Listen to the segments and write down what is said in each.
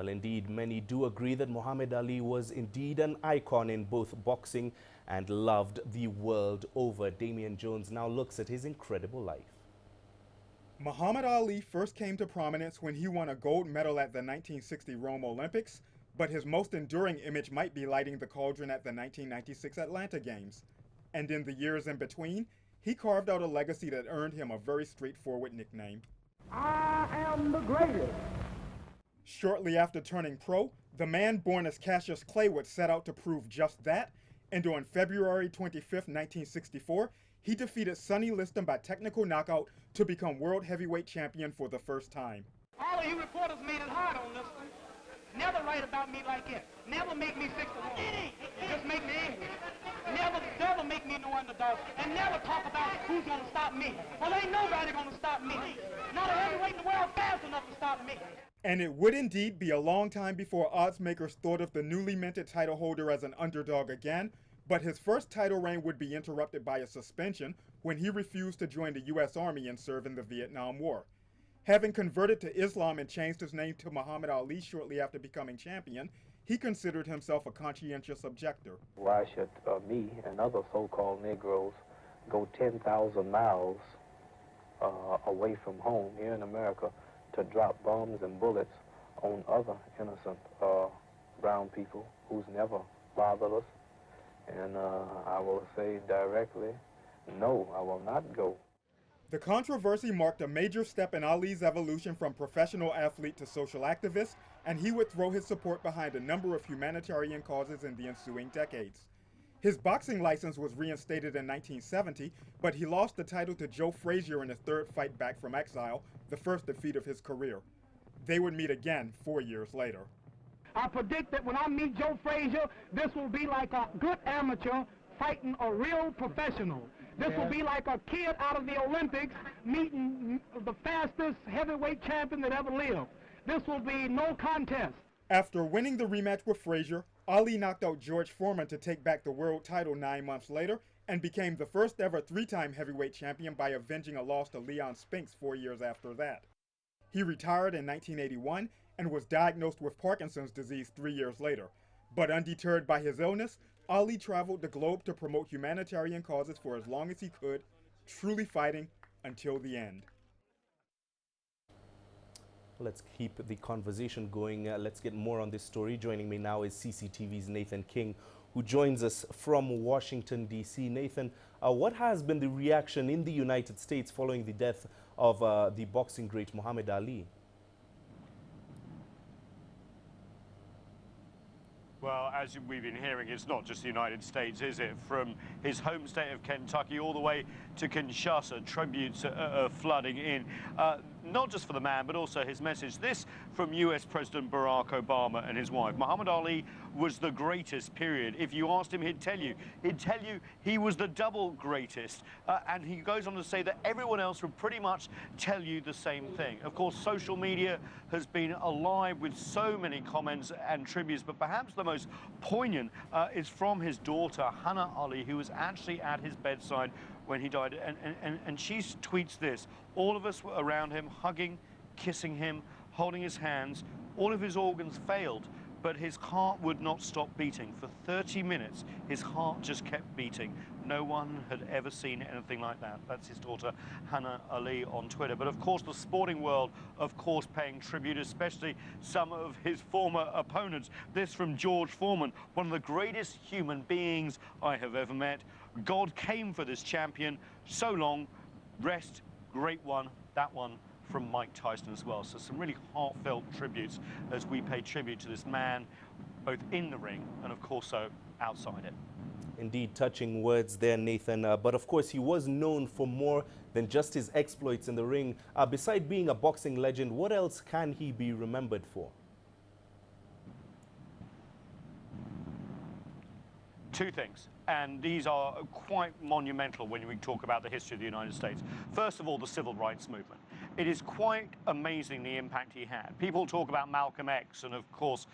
Well, indeed, many do agree that Muhammad Ali was indeed an icon in both boxing and loved the world over. Damian Jones now looks at his incredible life. Muhammad Ali first came to prominence when he won a gold medal at the 1960 Rome Olympics, but his most enduring image might be lighting the cauldron at the 1996 Atlanta Games. And in the years in between, he carved out a legacy that earned him a very straightforward nickname. I am the greatest. Shortly after turning pro, the man born as Cassius Clay would set out to prove just that, and on February 25, 1964, he defeated Sonny Liston by technical knockout to become world heavyweight champion for the first time. All of you reporters made it hard on this one. Never write about me like this. Never make me 6 to 1. Just make me angry. Never make me no underdog. And never talk about who's going to stop me. Well, ain't nobody going to stop me. Not a heavyweight in the world fast enough to stop me. And it would indeed be a long time before odds makers thought of the newly minted title holder as an underdog again, but his first title reign would be interrupted by a suspension when he refused to join the U.S. Army and serve in the Vietnam War. Having converted to Islam and changed his name to Muhammad Ali shortly after becoming champion, he considered himself a conscientious objector. Why should me and other so-called Negroes go 10,000 miles away from home here in America to drop bombs and bullets on other innocent brown people who's never bothered us? And I will say directly, no, I will not go. The controversy marked a major step in Ali's evolution from professional athlete to social activist, and he would throw his support behind a number of humanitarian causes in the ensuing decades. His boxing license was reinstated in 1970, but he lost the title to Joe Frazier in his third fight back from exile, the first defeat of his career. They would meet again 4 years later. I predict that when I meet Joe Frazier, this will be like a good amateur fighting a real professional. This will be like a kid out of the Olympics meeting the fastest heavyweight champion that ever lived. This will be no contest. After winning the rematch with Frazier, Ali knocked out George Foreman to take back the world title 9 months later and became the first ever 3-time heavyweight champion by avenging a loss to Leon Spinks 4 years after that. He retired in 1981 and was diagnosed with Parkinson's disease 3 years later. But undeterred by his illness, Ali traveled the globe to promote humanitarian causes for as long as he could, truly fighting until the end. Let's keep the conversation going. Let's get more on this story. Joining me now is CCTV's Nathan King, who joins us from Washington, D.C. Nathan, what has been the reaction in the United States following the death of the boxing great Muhammad Ali? Well, as we've been hearing, it's not just the United States, is it? From his home state of Kentucky all the way to Kinshasa, tributes are flooding in, not just for the man, but also his message. This from US President Barack Obama and his wife. Muhammad Ali was the greatest, period. If you asked him, he'd tell you he was the double greatest. And he goes on to say that everyone else would pretty much tell you the same thing. Of course, social media has been alive with so many comments and tributes, but perhaps the most poignant is from his daughter, Hannah Ali, who was actually at his bedside when he died. And she tweets this: all of us were around him, hugging, kissing him, holding his hands. All of his organs failed, but his heart would not stop beating. For 30 minutes, his heart just kept beating. No one had ever seen anything like that. That's his daughter, Hannah Ali, on Twitter. But of course, the sporting world, of course, paying tribute, especially some of his former opponents. This from George Foreman: one of the greatest human beings I have ever met. God came for this champion. So long, rest, great one, that one from Mike Tyson as well. So some really heartfelt tributes as we pay tribute to this man, both in the ring and of course so outside it. Indeed, touching words there, Nathan. But of course, he was known for more than just his exploits in the ring. Beside being a boxing legend, what else can he be remembered for? Two things, and these are quite monumental when we talk about the history of the United States. First of all, the civil rights movement. It is quite amazing the impact he had. People talk about Malcolm X and, of course,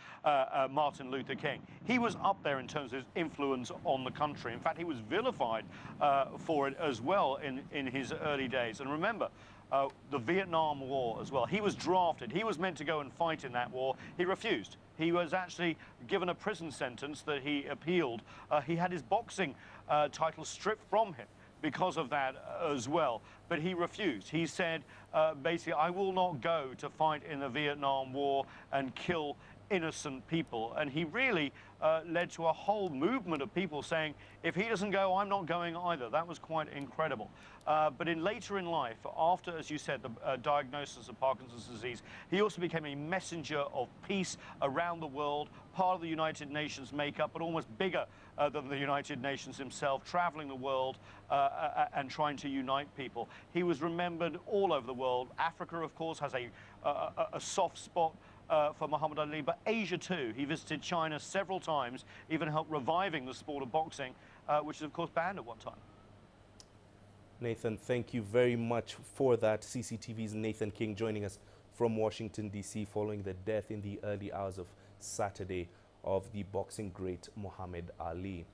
Martin Luther King. He was up there in terms of his influence on the country. In fact, he was vilified for it as well in his early days. And remember, the Vietnam War as well. He was drafted. He was meant to go and fight in that war. He refused. He was actually given a prison sentence that he appealed. He had his boxing title stripped from him because of that as well. But he refused. He said, basically, I will not go to fight in the Vietnam War and kill innocent people. And he really led to a whole movement of people saying, if he doesn't go, I'm not going either. That was quite incredible. But later in life, after, as you said, the diagnosis of Parkinson's disease, he also became a messenger of peace around the world, part of the United Nations makeup, but almost bigger than the United Nations himself, traveling the world and trying to unite people. He was remembered all over the world. Africa, of course, has a soft spot for Muhammad Ali, but Asia too. He visited China several times, even helped reviving the sport of boxing, which is of course banned at one time. Nathan, thank you very much for that. CCTV's Nathan King joining us from Washington, D.C. following the death in the early hours of Saturday of the boxing great Muhammad Ali.